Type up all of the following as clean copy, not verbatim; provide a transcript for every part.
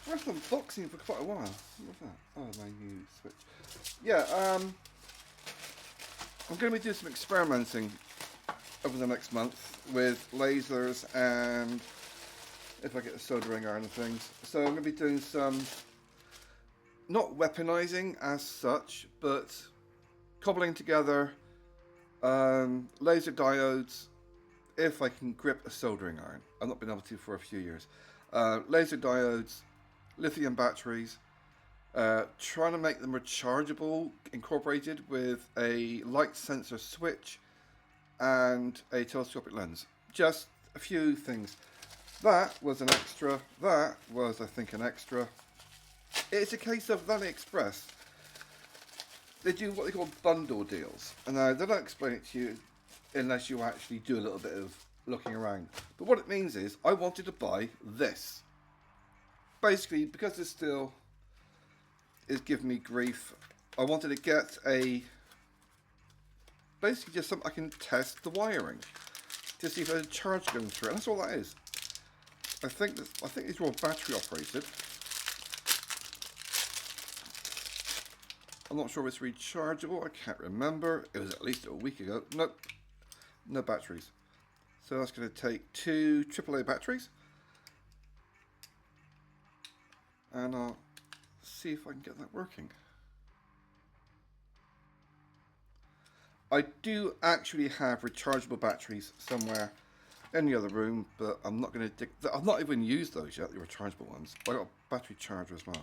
I've been unboxing for quite a while. What's that? Oh, my new switch. Yeah, I'm going to be doing some experimenting over the next month with lasers and if I get a soldering iron and things. So I'm going to be doing some, not weaponizing as such, but cobbling together laser diodes if I can grip a soldering iron. I've not been able to for a few years. Laser diodes, lithium batteries, trying to make them rechargeable, incorporated with a light sensor switch and a telescopic lens. Just a few things. That was an extra. That was, I think, an extra. It's a case of AliExpress. They do what they call bundle deals. And they don't explain it to you unless you actually do a little bit of looking around. But what it means is, I wanted to buy this. Basically, because this still is giving me grief, I wanted to get a, basically just something I can test the wiring to see if there's a charge going through, and that's all that is. I think these are all battery operated. I'm not sure if it's rechargeable. I can't remember. It was at least a week ago. Nope, no batteries. So that's going to take 2 AAA batteries, and I'll see if I can get that working. I do actually have rechargeable batteries somewhere in the other room, but I'm not going to dig. I've not even used those yet, the rechargeable ones. I got a battery charger as well.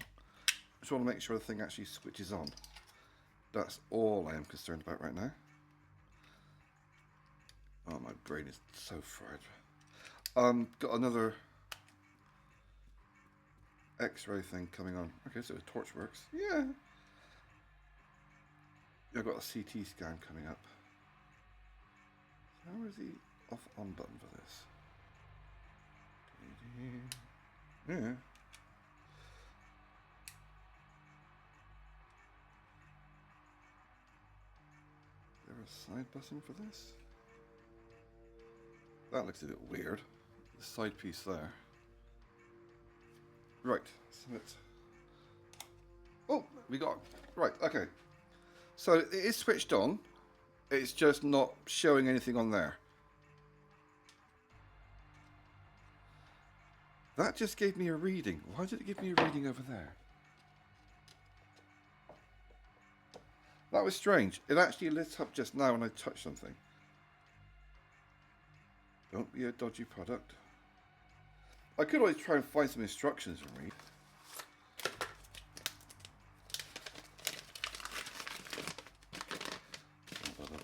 Just want to make sure the thing actually switches on. That's all I am concerned about right now. Oh, my brain is so fried. Got another X-ray thing coming on. Okay, so the torch works. Yeah. I've got a CT scan coming up. So where is the off-on button for this? Yeah. Is there a side button for this? That looks a bit weird. The side piece there. Right, so it's... Oh, we got... Right, okay. So it is switched on. It's just not showing anything on there. That just gave me a reading. Why did it give me a reading over there? That was strange. It actually lit up just now when I touched something. Don't be a dodgy product. I could always try and find some instructions and read.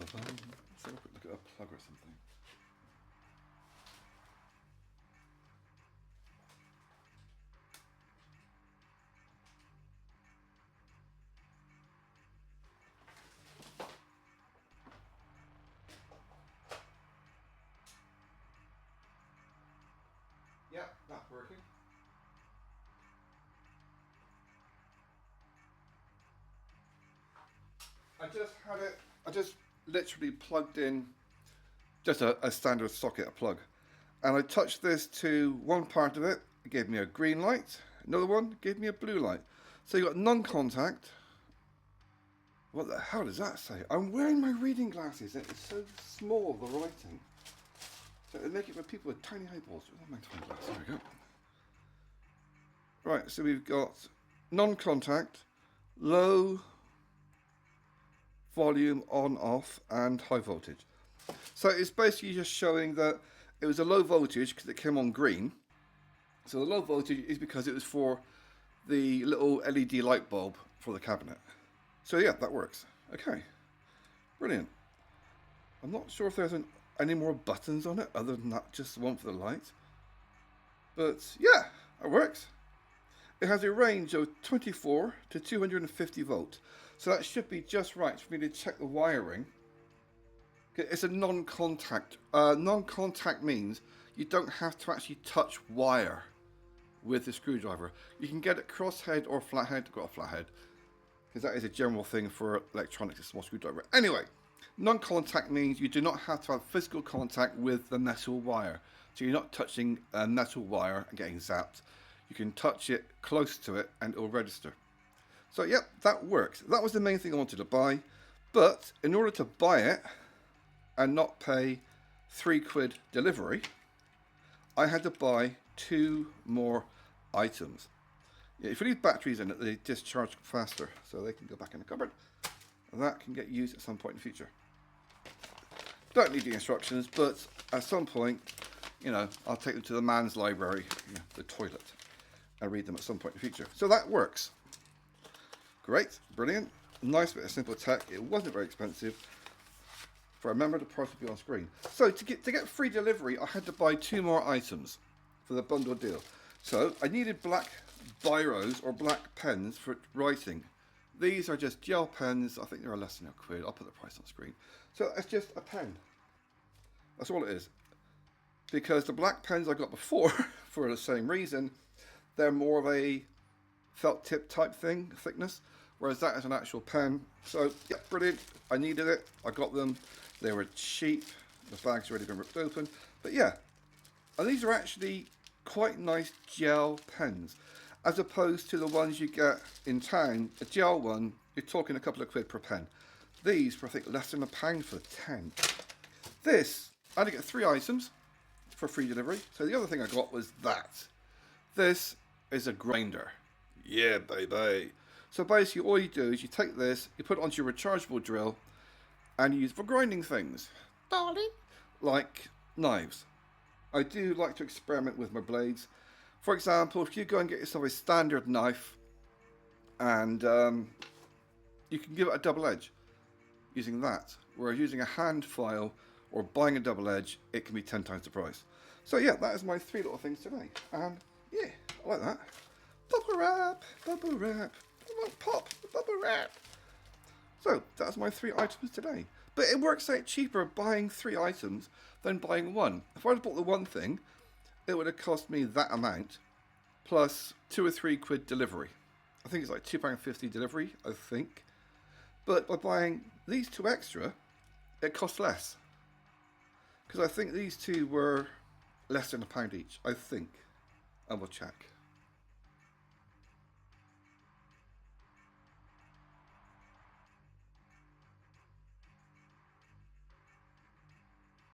Let's have a quick look at a plug or something. Yeah, that's working. I just literally plugged in just a standard socket, a plug. And I touched this to one part of it, it gave me a green light. Another one gave me a blue light. So you got non-contact. What the hell does that say? I'm wearing my reading glasses and it's so small, the writing. So they make it for people with tiny eyeballs. Oh, my tiny glasses. There we go. Right, so we've got non-contact, low volume on off, and high voltage. So it's basically just showing that it was a low voltage because it came on green. So the low voltage is because it was for the little LED light bulb for the cabinet. So yeah, that works. Okay, brilliant. I'm not sure if there's any more buttons on it other than that, just the one for the light. But yeah, it works. It has a range of 24 to 250 volts. So that should be just right for me to check the wiring. It's a non-contact. Non-contact means you don't have to actually touch wire with the screwdriver. You can get it crosshead or flathead. I've got a flathead because that is a general thing for electronics, a small screwdriver. Anyway, non-contact means you do not have to have physical contact with the metal wire. So you're not touching a metal wire and getting zapped. You can touch it close to it and it will register. So yep, that works. That was the main thing I wanted to buy. But in order to buy it and not pay £3 delivery, I had to buy 2 more items. Yeah, if you leave batteries in it, they discharge faster, so they can go back in the cupboard. And that can get used at some point in the future. Don't need the instructions, but at some point, you know, I'll take them to the man's library, you know, the toilet, and read them at some point in the future. So that works. Great, brilliant. Nice bit of simple tech. It wasn't very expensive. If I remember, the price would be on screen. So to get free delivery, I had to buy 2 more items for the bundle deal. So I needed black biros or black pens for writing. These are just gel pens. I think they're less than £1. I'll put the price on screen. So it's just a pen. That's all it is. Because the black pens I got before, for the same reason, they're more of a felt tip type thing, thickness, whereas that is an actual pen. So yeah, brilliant. I needed it. I got them. They were cheap. The bag's already been ripped open. But yeah, and these are actually quite nice gel pens, as opposed to the ones you get in town. A gel one, you're talking a couple of quid per pen. These were, I think, less than £1 for 10. This, I had to get 3 items for free delivery. So the other thing I got was that. This is a grinder. Yeah, baby. So basically all you do is you take this, you put it onto your rechargeable drill, and you use it for grinding things. Darling. Like knives. I do like to experiment with my blades. For example, if you go and get yourself a standard knife, and you can give it a double edge using that. Whereas using a hand file or buying a double edge, it can be 10 times the price. So yeah, that is my 3 little things today. And yeah, I like that. Bubble wrap, bubble wrap, pop, bubble wrap. So that's my 3 items today. But it works out cheaper buying 3 items than buying 1. If I'd bought the one thing, it would have cost me that amount plus £2 or £3 delivery. I think it's like £2.50 delivery, I think. But by buying these 2 extra, it costs less. Because I think these 2 were less than £1 each, I think. I will check.